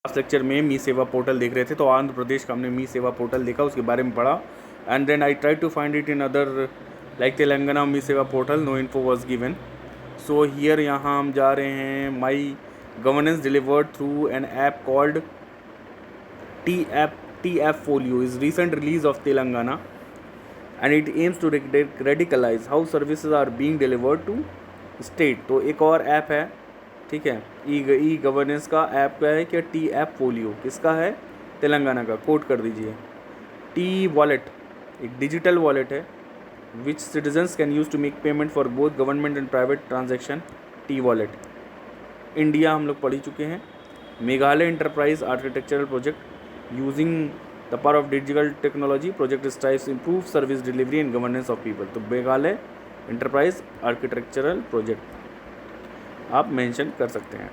Last lecture में मी Seva portal देख रहे थे, तो आंध्र प्रदेश का हमने मी सेवा पोर्टल देखा, उसके बारे में पढ़ा, and then I try to find it in other like Telangana Mee Seva portal, no info was given. So here यहाँ हम जा रहे हैं. My governance delivered through an app called T-App Folio is recent release of Telangana, and it aims to radicalize how services are being delivered to state. तो एक और app है, ठीक है, ई गवर्नेंस का ऐप क्या है, क्या T-App Folio किसका है, तेलंगाना का. कोट कर दीजिए. टी वॉलेट एक डिजिटल वॉलेट है which citizens can use to make payment for both government and private transaction. T wallet. India हम लोग पढ़ ही चुके हैं. Meghalaya enterprise architectural project using the power of digital technology project strives to improve service delivery and governance of people. तो Meghalaya enterprise architectural project आप mention कर सकते हैं.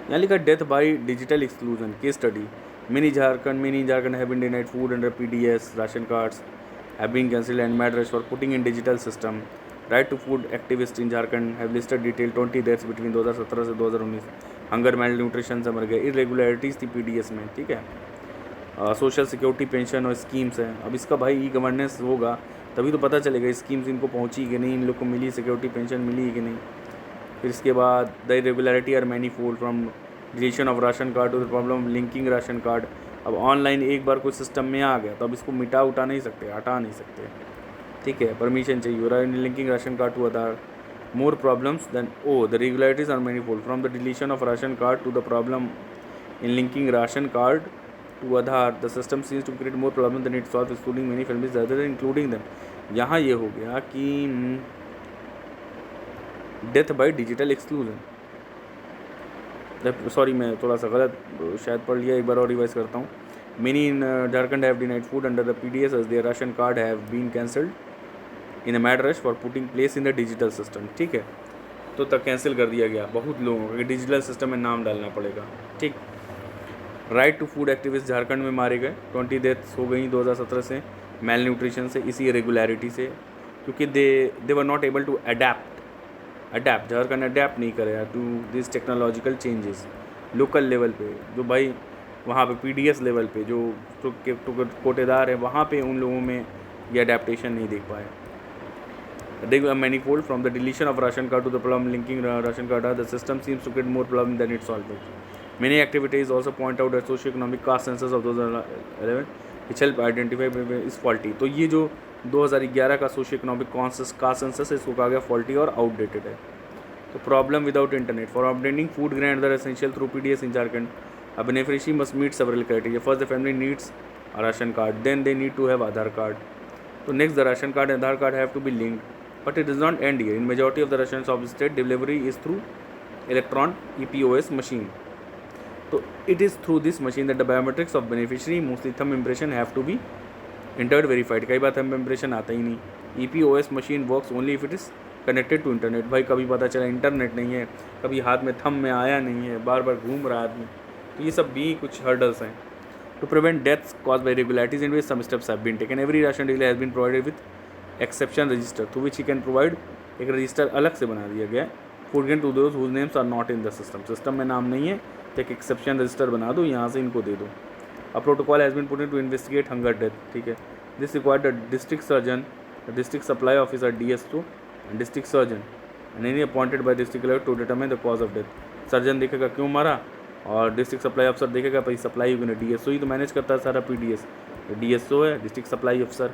यहाँ लिखा death by digital exclusion case study. Many Jharkhand have been denied food under PDS ration cards have been cancelled and mad rush for putting in digital system. Right to food activist in Jharkhand have listed detail 20 deaths between 2017 से 2019. Hunger mail nutrition से मर गए. Irregularities थी PDS में, ठीक है. Social security pension और schemes हैं. अब इसका भाई ई गवर्नेंस होगा तभी तो पता चलेगा स्कीम्स इनको पहुंची कि नहीं, इन लोग को मिली सिक्योरिटी पेंशन मिली कि नहीं. फिर इसके बाद the irregularity are many fold from deletion of ration card to the problem linking ration card. अब ऑनलाइन एक बार कोई सिस्टम में आ गया तो अब इसको उठा नहीं सकते, हटा नहीं सकते, ठीक है. परमिशन चाहिए. Linking ration card to Aadhaar. More problems than the regularities are manifold. From the deletion of ration card to the problem in linking ration card to Aadhaar, the system seems to create more problems than it solves, excluding many families rather than including them. यहाँ ये हो गया कि death by digital exclusion. Sorry मैं थोड़ा सा गलत शायद पढ़ लिया, एक बार और रिवाइज करता हूँ. Many in Jharkhand have denied food under the PDS as their ration card have been cancelled in a mad rush for putting place in the digital system. ठीक है, तो तक कैंसिल कर दिया गया बहुत लोगों को, डिजिटल सिस्टम में नाम डालना पड़ेगा, ठीक. Right to food activist Jharkhand में मारे गए. 20 डेथ्स हो गई 2017 से मेल न्यूट्रिशन से, इसी इरेगुलरिटी से, क्योंकि they were not able to adapt. Jharkhand adapt नहीं करेगा to this technological changes local level पे. जो भाई वहाँ पे पीडीएस लेवल पे जो कोटेदार है वहाँ पे उन लोगों में ये अडेप्टेशन नहीं देख पाए. Manifold from the deletion of ration card to the problem linking ration card, the system seems to create more problem than it solves. Many activities also point out that socio-economic caste census of 2011 which help identify is faulty. तो ये जो 2011 का socio-economic caste census है इसको कहा गया faulty और outdated है. तो problem without internet. For obtaining food grain and other essential through PDS in Jharkhand, a beneficiary must meet several criteria. First, the family needs a ration card. Then they need to have Aadhaar card. So next, the ration card and Aadhaar card have to be linked. But it does not end here. In majority of the rations of state, delivery is through electron EPOS machine. So it is through this machine that the biometrics of beneficiary, mostly thumb impression, have to be entered, verified. कई बार thumb impression आता ही नहीं. EPOS machine works only if it is connected to internet. भाई कभी पता चला internet नहीं है, कभी हाथ में थंब में आया नहीं है, बार बार घूम रहा आदमी. तो ये सब भी कुछ हर्डल्स हैं. To prevent deaths caused by irregularities in which some steps have been taken. Every ration dealer has been provided with exception register through which he can provide. एक रजिस्टर अलग से बना दिया गया है food grain to those whose names are not in the system में नाम नहीं है तो एक एक्सेप्शन रजिस्टर बना दो, यहाँ से इनको दे दो. A protocol has been put in to investigate hunger death. ठीक है, this required the district surgeon, the district supply officer DSO and district surgeon and any appointed by district collector to determine the cause of death. Surgeon देखेगा क्यों मारा और district supply officer देखेगा भाई supply होगी ना. DSO ही तो manage करता है सारा PDS. DSO है डिस्ट्रिक्ट सप्लाई ऑफिसर,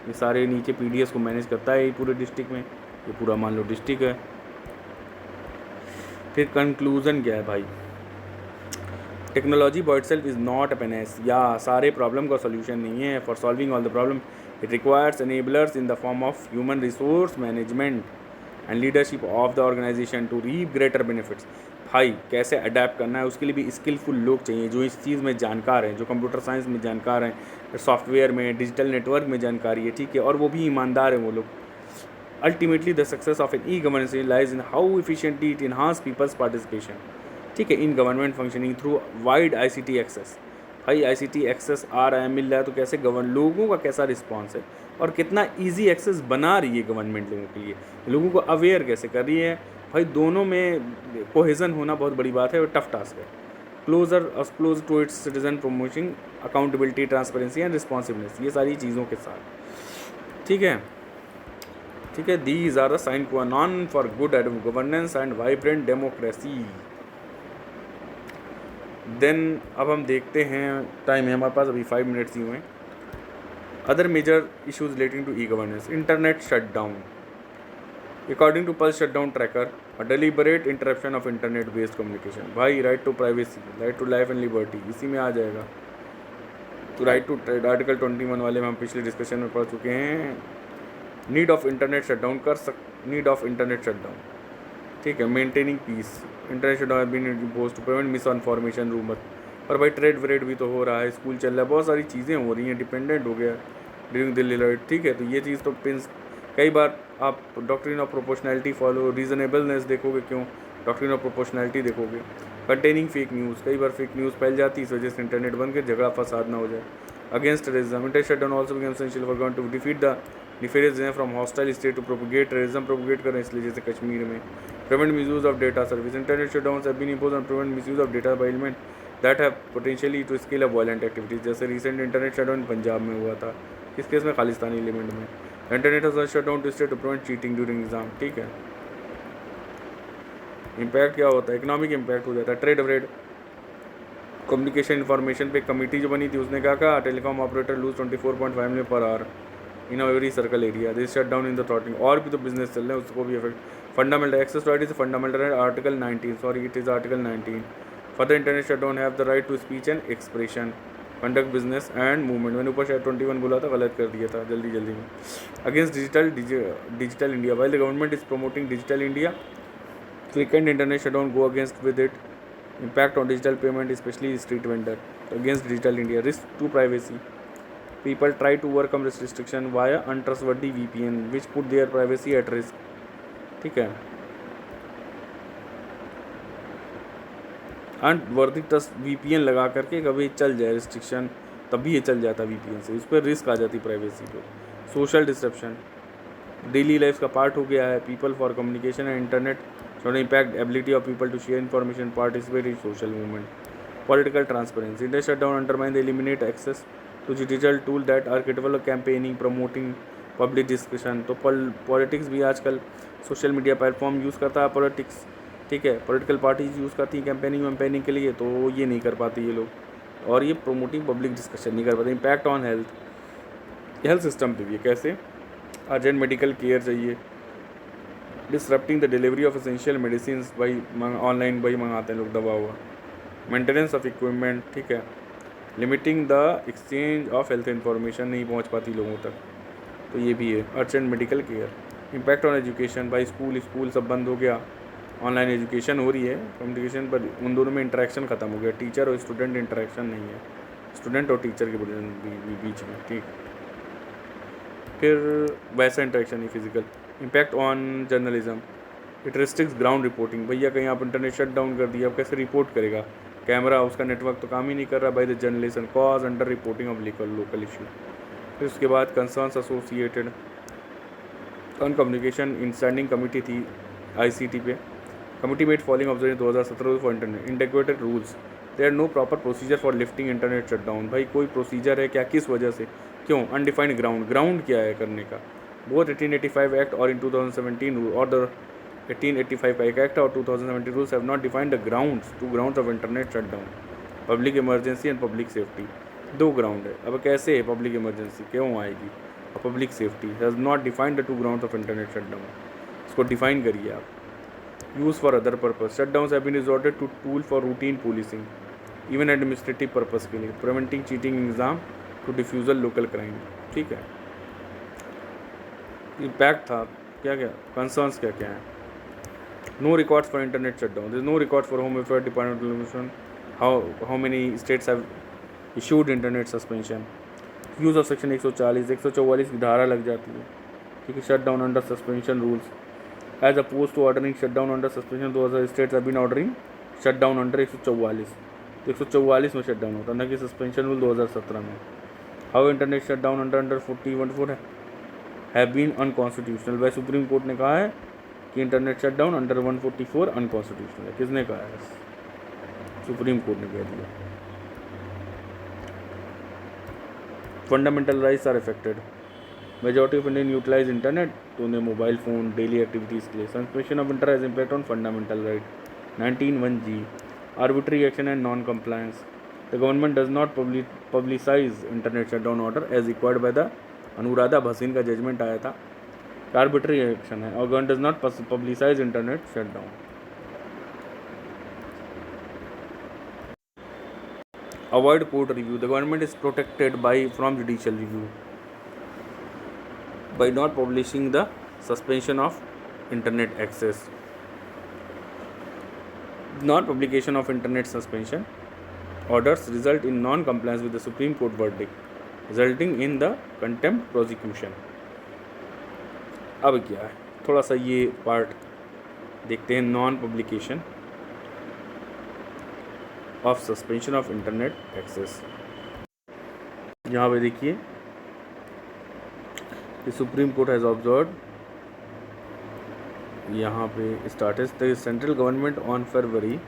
ये सारे नीचे PDS को मैनेज करता है ये पूरे डिस्ट्रिक्ट में. ये पूरा मान लो डिस्ट्रिक्ट है. फिर कंक्लूजन क्या है भाई, technology by itself is not a panacea. या सारे प्रॉब्लम का सॉल्यूशन नहीं है. For solving all the problem it requires enablers in the form of human resource management and leadership of the organisation to reap greater benefits. भाई कैसे adapt करना है उसके लिए भी स्किलफुल लोग चाहिए जो इस चीज़ में जानकार हैं, जो कंप्यूटर साइंस में जानकार हैं, सॉफ्टवेयर में, डिजिटल नेटवर्क में जानकारी है, ठीक है, और वो भी ईमानदार हैं वो लोग. Ultimately the success of an e governance lies in how efficiently it enhance people's participation. ठीक है, in government functioning through wide ICT access. भाई ICT एक्सेस आ रहा है, मिल रहा है, तो कैसे लोगों का कैसा रिस्पॉन्स है और कितना ईजी एक्सेस बना रही है गवर्नमेंट लोगों के लिए, लोगों को अवेयर कैसे कर रही है, भाई दोनों में कोहेजन होना बहुत बड़ी बात है और टफ टास्क है। Close to its citizen promoting accountability transparency and responsiveness, ये सारी चीज़ों के साथ। ठीक है, ठीक है, these are the sine qua non for good governance and vibrant democracy. Then अब हम देखते हैं, टाइम है हमारे पास अभी 5 मिनट्स ही हुए। Other major issues relating to e governance, internet shutdown according to pulse shutdown tracker, a deliberate interruption of internet based communication. भाई right to privacy, right to life and liberty इसी में आ जाएगा। तो राइट टू ट्रेड आर्टिकल 21 वाले में हम पिछले discussion में पढ़ चुके हैं। Need of internet shutdown need of internet shutdown, ठीक है। Maintaining peace, internet shutdown been imposed to prevent miss information rumour. पर भाई ट्रेड व्रेड भी तो हो रहा है, स्कूल चल रहा है, बहुत सारी चीज़ें हो रही हैं, डिपेंडेंट हो गया ड्यूरिंग दिल्ली लाइट। ठीक है, तो ये चीज़ तो कई बार आप doctrine of proportionality follow, reasonableness देखोगे, क्यों डॉक्ट्रिन ऑफ प्रोपोर्शनैलिटी देखोगे। कंटेनिंग फेक न्यूज़, कई बार फेक न्यूज़ फैल जाती है, इस वजह से इंटरनेट बंद कर झगड़ा फसाद ना हो जाए। Against terrorism, internet shutdown also become essential for government to defeat the nefarious from hostile state to propagate terrorism, propagate करें, इसलिए जैसे कश्मीर में। Prevent misuse of data service, internet shutdown have been imposed on prevent misuse of data by element that have potentially to scale up violent activities. जैसे recent internet shutdown Punjab में हुआ था, किस case में, खालिस्तानी एलिमेंट में। Internet has shut down to state to prevent cheating during exam. ठीक है, impact क्या होता है, इकोनॉमिक इम्पैक्ट हो जाता है। ट्रेड व्रेड, कम्युनिकेशन इन्फॉर्मेशन पे कमेटी जो बनी थी उसने क्या कहा, telecom operator lose 24.5 million per hour in every circle area, this shut down in the throttling. और भी तो बिजनेस चल रहे हैं, उसको भी effect. Fundamental access to is fundamental है, article 19, sorry it is article 19। Further internet shut down have the right to speech and expression, conduct business and movement. मैंने ऊपर शायद 21 बोला था, गलत कर दिया था जल्दी में। Against digital India, while the government is promoting digital India, frequent internet shutdown go against with it. Impact on digital payment specially street vendor, against digital India. Risk to privacy, people try to overcome this restriction via untrustworthy VPN which put their privacy at risk। ठीक है, unworthy trust VPN लगा करके कभी चल जाए restriction, तभी ये चल जाता VPN से, उस पर रिस्क आ जाती प्राइवेसी पे। सोशल डिसरप्शन, डेली लाइफ का पार्ट हो गया है। People for communication and internet showed impact ability of people to share information, participate in social movement. Political transparency, India shut down undermine the eliminate access to digital tool that are capable of campaigning, promoting public discussion। तो politics भी आजकल social media platform use करता है politics. ठीक है, political parties use करती हैं campaigning के लिए, तो ये नहीं कर पाती ये लोग, और ये प्रोमोटिंग पब्लिक डिस्कशन नहीं कर पाते। इम्पैक्ट ऑन हेल्थ सिस्टम पे भी कैसे, अर्जेंट मेडिकल केयर चाहिए, disrupting the delivery of essential medicine, भाई ऑनलाइन भाई मंगाते हैं लोग दवा हुआ। मेंटेनेंस ऑफ इक्विपमेंट, ठीक है, limiting the exchange of health information, नहीं पहुंच पाती लोगों तक, तो ये भी है। Urgent medical care. Impact on education, भाई स्कूल सब बंद हो गया, ऑनलाइन एजुकेशन हो रही है, कम्युनिकेशन पर उन दोनों में इंटरेक्शन ख़त्म हो गया, टीचर और स्टूडेंट इंटरेक्शन नहीं है, स्टूडेंट और टीचर के बीच में। ठीक, फिर वैसा इंटरेक्शन नहीं physical. Impact on journalism, it restricts ground reporting. भैया कहीं आप इंटरनेट शट डाउन कर दिया, आप कैसे रिपोर्ट करेगा, कैमरा उसका नेटवर्क तो काम ही नहीं कर रहा। By the journalism cause under reporting of local issue. फिर उसके बाद concerns associated on communication in standing committee थी ICT पे, committee made following observe 2017 for internet integrated rules, there no proper procedure for lifting internet shutdown. भाई कोई procedure है क्या, किस वजह से, क्यों, अनडिफाइंड ग्राउंड क्या है करने का। बोथ 1885 एक्ट और इन 2017 रूल और द 1885 का एक एक्ट और 2017 rules have not defined the grounds of internet shutdown, public emergency and public safety. दो ग्राउंड है, अब कैसे है पब्लिक इमरजेंसी क्यों आएगी, और public safety has not defined the 2 grounds of internet shutdown, इसको डिफाइन करिए आप। Use for other purpose, shutdowns have been resorted to tool for routine policing, even administrative purpose के लिए, preventing cheating exam to defusal local crime. ठीक है, impact था क्या, concerns क्या है। No records for internet shutdown. There is no record for Home Affairs Department of Information. How many states have issued internet suspension. Use of section 144 की धारा लग जाती है, ठीक है। Shut down under suspension rules as oppose to ordering shut down under suspension, 2000 states have been ordering shut down under 144, तो 144 में shut down होता, न कि सस्पेंशन रूल 2017 में। How internet shut down under 4014 have been unconstitutional, वह supreme court ने कहा है कि इंटरनेट शटडाउन अंडर 144 अनकॉन्स्टिट्यूशनल है। किसने कहा है? सुप्रीम कोर्ट ने कह दिया। Fundamental rights are affected. Majority of Indian utilize internet तो उन्हें मोबाइल फ़ोन डेली एक्टिविटीज़ के लिए। Suspension of inter has impact on fundamental right. 19(1)(g) arbitrary action and non compliance. The government does not publicize internet shutdown order as required by the Anuradha Bhasin का judgement आया था। Arbitrary action है और government does not publicize internet shutdown. Avoid court review. The government is protected from judicial review by not publishing the suspension of internet access. Non-publication of internet suspension orders result in non-compliance with the Supreme Court verdict, resulting in the contempt prosecution. अब क्या है, थोड़ा सा ये part देखते हैं। Non publication of suspension of internet access. यहाँ पे देखिए कि सुप्रीम कोर्ट हैज़ ऑब्जर्व, यहाँ पे started the central government on February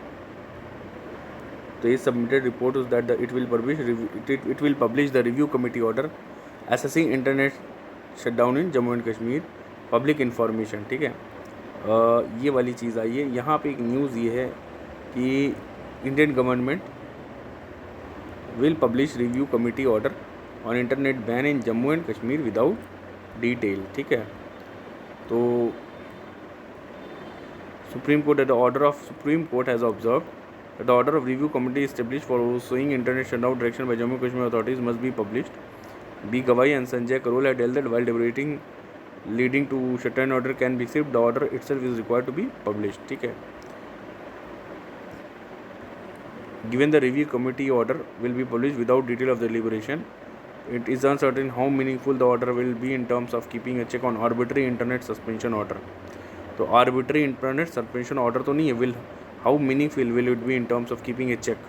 they submitted report that it will publish the review committee order assessing internet shutdown in Jammu and Kashmir public information। ठीक है, ये वाली चीज़ आई है। यहाँ पे एक न्यूज़ ये है कि Indian government will publish review committee order on internet ban in Jammu and Kashmir without detail. ठीक है, तो supreme court has observe that the order of review committee established for overseeing internet shutdown direction by Jammu and Kashmir authorities must be published. B. Gawai and Sanjay Karol had held that while deliberating leading to shutdown order can be received, the order itself is required to be published। ठीक है, given the review committee order will be published without detail of the deliberation, it is uncertain how meaningful the order will be in terms of keeping a check on arbitrary internet suspension order। तो arbitrary internet suspension order तो नहीं है, will how meaningful will it be in terms of keeping a check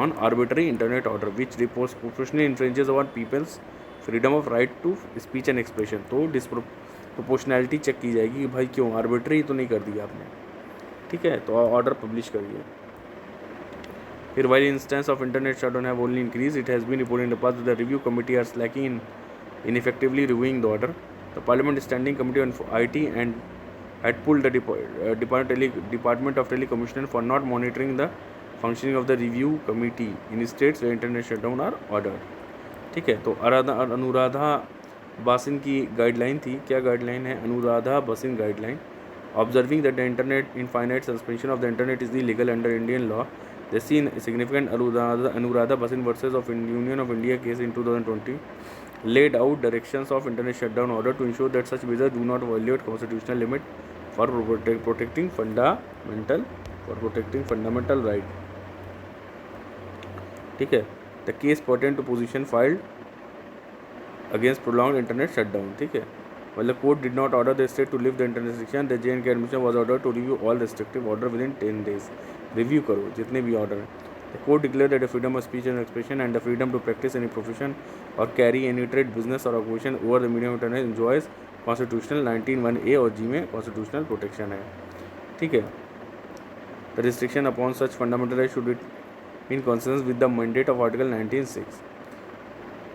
on arbitrary internet order which proportionally infringes on people's freedom of right to speech and expression। तो डिस्प्रोपोर्शनैलिटी check की जाएगी कि भाई क्यों arbitrary तो नहीं कर दिया आपने। ठीक है, तो ऑर्डर पब्लिश करिए। फिर while instance of internet shutdown have only increased, it has been reported in the past that the review committee are slacking in effectively reviewing the order. The Parliament Standing Committee on IT and had pulled the Department of Telecommunication for not monitoring the functioning of the review committee in states where internet shutdown are ordered। ठीक है, तो Anuradha basin की guideline थी। क्या guideline है? Anuradha Bhasin guideline. Observing that the internet infinite suspension of the internet is legal under Indian law, they seen significant Anuradha Bhasin versus of Union of India case in 2020 laid out directions of internet shutdown order to ensure that such measures do not violate constitutional limit for protecting fundamental right। ठीक है, the case pertain to position filed against prolonged internet shutdown। ठीक है, while the court did not order the state to lift the internet restriction, the J&K administration was ordered to review all restrictive order within 10 days। review करो जितने भी order हैं। The court declared that the freedom of speech and expression and the freedom to practice any profession or carry any trade, business or occupation over the medium of internet enjoys constitutional 19(1)(a) और G में constitutional protection है। ठीक है, the restriction upon such fundamental rights should be in consonance with the mandate of Article 19(6)।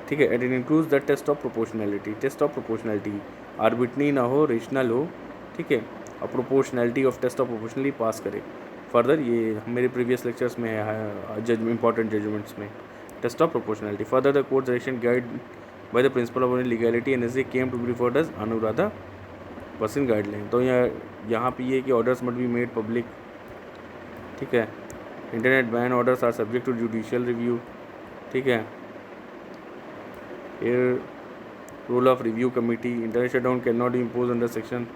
ठीक है, and it includes the test of proportionality। Test of proportionality arbitrary ना हो, rational हो। ठीक है, और proportionality of test of proportionally pass करे। Further ये मेरे प्रीवियस लेक्चर्स में है इंपॉर्टेंट जजमेंट्स में test of proportionality. Further the court direction guide by the principle of legality and as a came to be referred as Anuradha Bhasin guideline. तो यहाँ पे ये कि orders must be made public. ठीक है, internet ban orders are subject to judicial review. ठीक है, फिर role of review committee, internet shutdown can not impose under section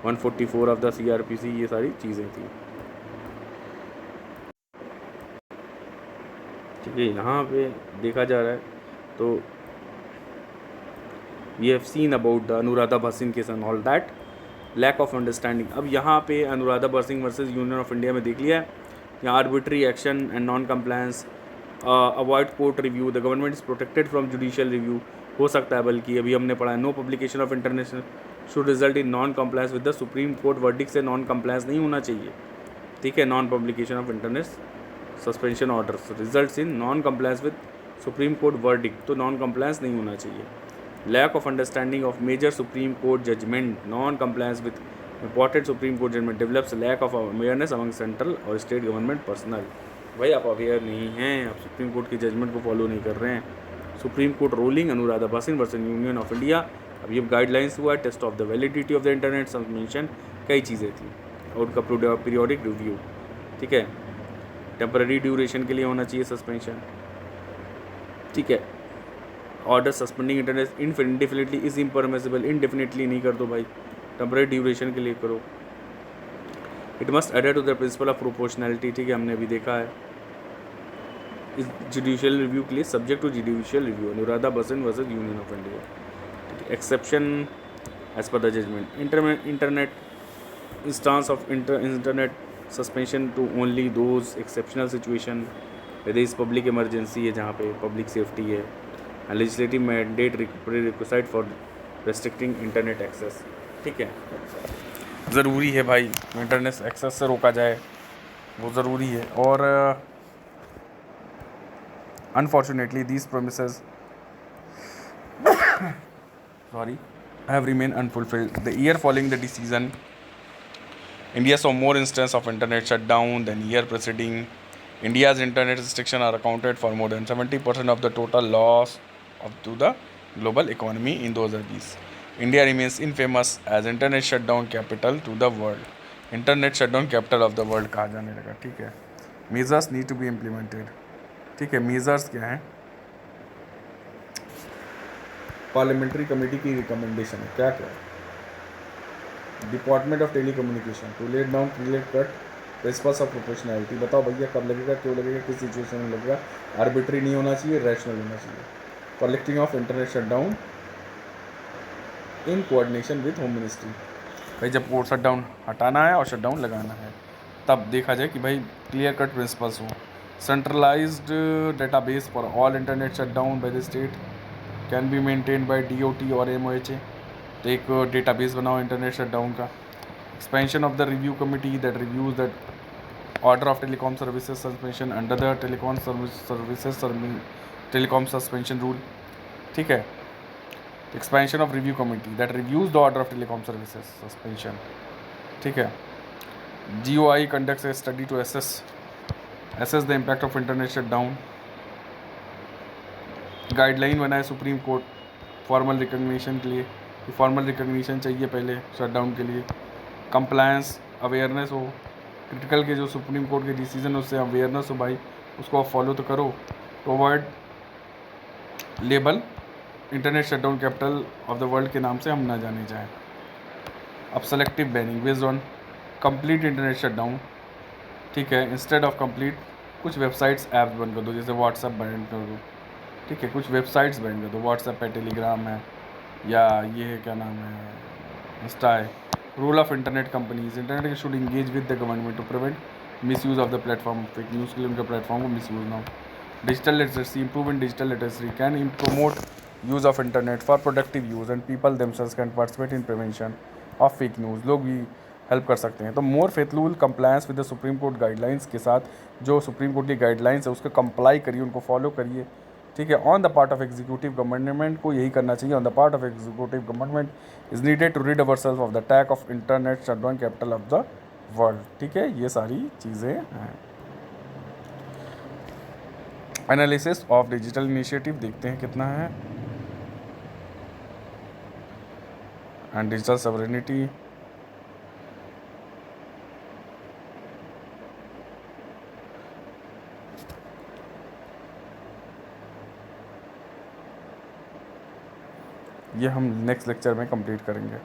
144 of the CRPC। ये सारी चीज़ें थी। ठीक है, यहाँ पे देखा जा रहा है तो we have seen about the Anuradha Bhasin case and all that lack of understanding. अब यहाँ पे Anuradha Bhasin versus Union of India में देख लिया है, यहाँ arbitrary action and non compliance, avoid court review, the government is protected from judicial review. हो सकता है, बल्कि अभी हमने पढ़ा है no publication of international should result in non compliance with the Supreme Court verdict से नॉन कंप्लायंस नहीं होना चाहिए, ठीक है। Non publication of internet suspension orders results in non compliance with Supreme Court verdict, तो नॉन कंप्लायंस नहीं होना चाहिए। Lack of understanding of major Supreme Court judgement, non compliance with important Supreme Court judgement develops lack of awareness among central और state government personal. भाई आप aware नहीं हैं, आप सुप्रीम कोर्ट की जजमेंट को फॉलो नहीं कर रहे हैं। Supreme court ruling Anuradha Bhasin versus Union of India, अब ये गाइडलाइंस हुआ, test of the validity of the internet suspension, कई चीज़ें थी और उनका पीरियोडिक रिव्यू, ठीक है। टेम्पररी ड्यूरेशन के लिए होना चाहिए सस्पेंशन, ठीक है। Order suspending internet indefinitely is impermissible, indefinitely नहीं कर दो भाई, टेम्पररी ड्यूरेशन के लिए करो। It must adhere to the principle of proportionality, ठीक है, हमने अभी देखा है। इस जुडिशियल रिव्यू के लिए subject to judicial review, Anuradha Bhasin versus Union of India, exception as per the judgement, internet instance of internet suspension to only those exceptional situation whether is public emergency है, जहाँ पे पब्लिक सेफ्टी है, legislative mandate prerequisite for restricting internet access, ठीक है। ज़रूरी है भाई internet access से रोका जाए, वो ज़रूरी है। और unfortunately these promises have remained unfulfilled. The year following the decision, India saw more instances of internet shutdown than year preceding. India's internet restrictions are accounted for more than 70% of the total loss to the global economy in those years. India remains infamous as internet shutdown capital to the world. Internet shutdown capital of the world कहा जाने लगा, ठीक है। Measures need to be implemented, ठीक है। measures क्या हैं? Parliamentary committee की रिकमेंडेशन है, क्या क्या है? Department of telecommunication to let down clear cut principles of proportionality, बताओ भैया कब लगेगा, क्यों लगेगा, किस सिचुएशन में लगेगा, आर्बिट्री नहीं होना चाहिए, रैशनल होना चाहिए। Collecting of internet shutdown in coordination with home ministry, भाई जब कोर्ट शटडाउन हटाना है और शटडाउन लगाना है तब देखा जाए कि भाई क्लियर कट प्रिंसिपल्स हो। Centralised database for all internet shutdown by the state can be maintain by DOT और MOHA, तो एक डेटाबेस बनाओ इंटरनेट शटडाउन का। Expansion of the review committee that reviews that order of telecom services suspension under the telecom suspension rule, ठीक है। Expansion of review committee that reviews the order of telecom services suspension, ठीक है। GOI conducts a study to assess the impact of internet shutdown. Guideline बनाए supreme court formal recognition के लिए, formal recognition चाहिए पहले shutdown के लिए। Compliance awareness हो, क्रिटिकल के जो सुप्रीम कोर्ट के डिसीजन उससे अवेयरनेस हो भाई, उसको आप फॉलो तो करो। To avoid label internet shutdown capital of the world के नाम से हम ना जाने जाएँ। अब selective banning based on complete internet shutdown, ठीक है। इंस्टेड ऑफ कंप्लीट कुछ वेबसाइट्स ऐप्स बंद कर दो, जैसे व्हाट्सएप बैन कर दो, ठीक है। कुछ वेबसाइट्स बैन कर दो, व्हाट्सएप है, टेलीग्राम है, या ये है क्या नाम है, इंस्टा है। Rule of internet companies, internet should engage with the government to prevent misuse of the platform, fake news के लिए उनके प्लेटफॉर्म को मिस यूज़ ना हो। Digital literacy, improve in digital literacy can promote use of internet for productive use and people themselves can participate in prevention of fake news, लोग भी help कर सकते हैं। तो more faithful compliance with the Supreme court guidelines के साथ, जो Supreme Court की गाइडलाइंस है उसको कंप्लाई करिए, उनको फॉलो करिए, ठीक है। On the part of executive government को यही करना चाहिए। On the part of executive government is needed to read our self of the attack of internet shutdown capital of the world, ठीक है। ये सारी चीज़ें हैं। एनालिसिस ऑफ डिजिटल इनिशिएटिव देखते हैं कितना है, एंड डिजिटल सॉवरेनिटी, ये हम नेक्स्ट लेक्चर में कंप्लीट करेंगे।